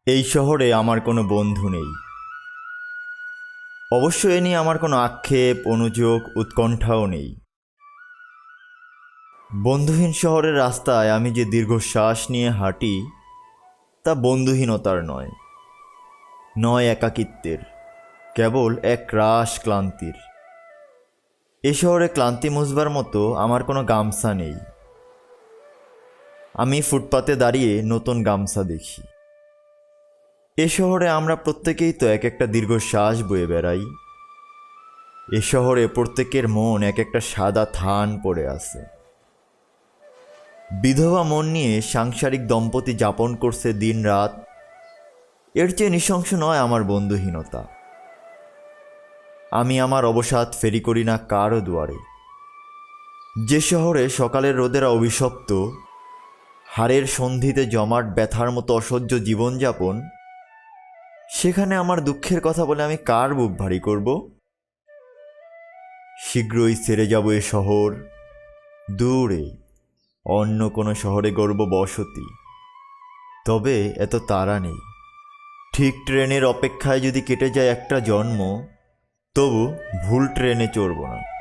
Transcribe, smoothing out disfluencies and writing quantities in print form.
এই শহরে আমার কোনো বন্ধু নেই। অবশ্য এ নিয়ে আমার কোনো আক্ষেপ, অনুযোগ, উৎকণ্ঠাও নেই। বন্ধুহীন শহরের রাস্তায় আমি যে দীর্ঘশ্বাস নিয়ে হাঁটি, তা বন্ধুহীনতার নয়, নয় একাকিত্বের, কেবল এক রাশ ক্লান্তির। এ শহরে ক্লান্তি মুছবার মতো আমার কোনো গামছা নেই। আমি ফুটপাতে দাঁড়িয়ে নতুন গামছা দেখি। এ শহরে আমরা প্রত্যেকেই তো এক একটা দীর্ঘশ্বাস বয়ে বেড়াই। এ শহরে প্রত্যেকের মন এক একটা সাদা থান পড়ে আছে। বিধবা মন নিয়ে সাংসারিক দম্পতি যাপন করছে দিন রাত। এর চেয়ে নৃশংস নয় আমার বন্ধুহীনতা। আমি আমার অবসাদ ফেরি করি না কারও দুয়ারে। যে শহরে সকালের রোদেরা অভিশপ্ত, হাড়ের সন্ধিতে জমাট ব্যথার মতো অসহ্য জীবনযাপন, সেখানে আমার দুঃখের কথা বলে আমি কার বুক ভারী করব? শীঘ্রই ছেড়ে যাব এ শহর, দূরে অন্য কোনো শহরে গড়ব বসতি। তবে এত তাড়া নেই। ঠিক ট্রেনের অপেক্ষায় যদি কেটে যায় একটা জন্ম, তবু ভুল ট্রেনে চড়ব না।